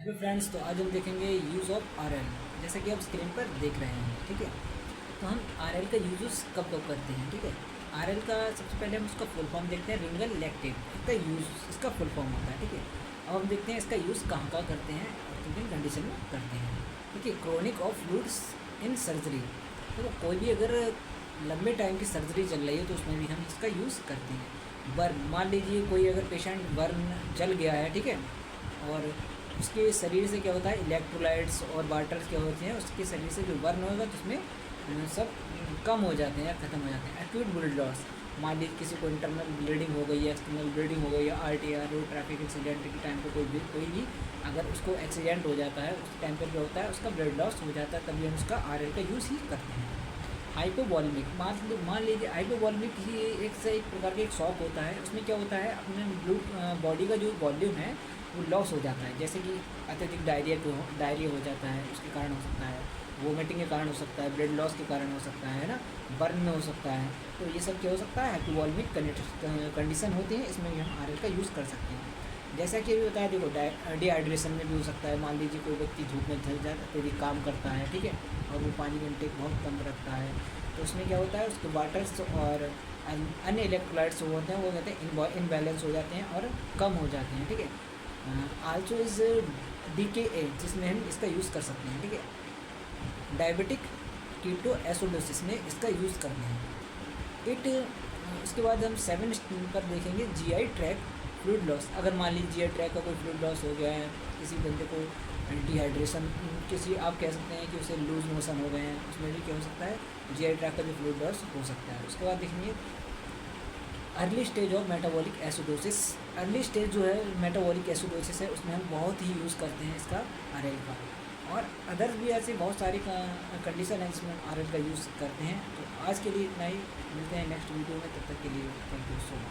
Hello friends, तो आज हम देखेंगे यूज़ ऑफ आरएल। जैसा कि आप स्क्रीन पर देख रहे हैं, ठीक है। तो हम आरएल का यूज़ कब कब करते हैं, ठीक है। आरएल का सबसे पहले हम उसका फुल फॉर्म देखते हैं, रिंगल लैक्टेट। इसका यूज़, इसका फुल फॉर्म होता है, ठीक है। अब हम देखते हैं इसका यूज़ कहाँ कहाँ करते हैं और किन किन कंडीशन में करते हैं, ठीक है। Chronic of fluids in surgery, तो कोई भी अगर लंबे टाइम की सर्जरी चल रही है तो उसमें भी हम इसका यूज़ करते हैं। बर्न, मान लीजिए कोई अगर पेशेंट बर्न जल गया है, ठीक है, और उसके शरीर से क्या होता है, इलेक्ट्रोलाइट्स और वाटर्स क्या होते हैं, उसके शरीर से जो बर्न होगा तो उसमें सब कम हो जाते हैं या ख़त्म हो जाते हैं। एक्यूट ब्लड लॉस, मान लीजिए किसी को इंटरनल ब्लीडिंग हो गई या एक्सटर्नल ब्लीडिंग हो गई या आरटीआर रोड ट्रैफिक एक्सीडेंट के टाइम पे कोई भी अगर उसको एक्सीडेंट हो जाता है उस टाइम पर क्या होता है, उसका ब्लड लॉस हो जाता है, तभी हम उसका आरएल का यूज़ ही करते हैं। हाइपोवॉल्मिक, मान लीजिए हाइपोवॉल्मिक ही एक से एक प्रकार का एक शॉक होता है। उसमें क्या होता है, अपने बॉडी का जो वॉल्यूम है वो लॉस हो जाता है। जैसे कि अत्यधिक डायरिया हो जाता है, उसके कारण हो सकता है, वोमिटिंग के कारण हो सकता है, ब्लड लॉस के कारण हो सकता है ना, बर्न में हो सकता है। तो ये सब क्या हो सकता है, हाइपोवॉल्मिक कंडीशन होती है, इसमें भी हम आरएल का यूज़ कर सकते हैं। जैसा कि अभी बताया, देखो डिहाइड्रेशन में भी हो सकता है। मान लीजिए कोई व्यक्ति धूप में अत्यधिक काम करता है, ठीक है, और वो पानी का इंटेक बहुत कम रखता है, तो उसमें क्या होता है, उसके वाटर्स और अन्य इलेक्ट्रोलाइट्स जो होते हैं वो कहते हैं इनबैलेंस हो जाते हैं और कम हो जाते हैं, ठीक है। आल्सो इज DKA, जिसमें हम इसका यूज़ कर सकते हैं, ठीक है। डायबिटिक कीटो एसिडोसिस में इसका यूज़ करते हैं। उसके बाद हम 7 पर देखेंगे जीआई ट्रैक फ्लूइड लॉस। अगर मान लीजिए जीआई ट्रैक का कोई फ्लूइड लॉस हो गया है, किसी बंदे को डिहाइड्रेशन, किसी आप कह सकते हैं कि उसे लूज मोशन हो गए हैं, उसमें भी क्या हो सकता है, जीआई ट्रैक का भी फ्लूइड लॉस हो सकता है। उसके बाद देखेंगे early stage of metabolic acidosis. Early stage जो है मेटाबॉलिक एसिडोसिस है, उसमें हम बहुत ही यूज़ करते हैं इसका आरएल का। और अदर्स भी ऐसे बहुत सारी कंडीशन है जिसमें आरएल का यूज़ करते हैं। तो आज के लिए इतना ही, मिलते हैं नेक्स्ट वीडियो में, तब तक के लिए थैंक यू सो मच।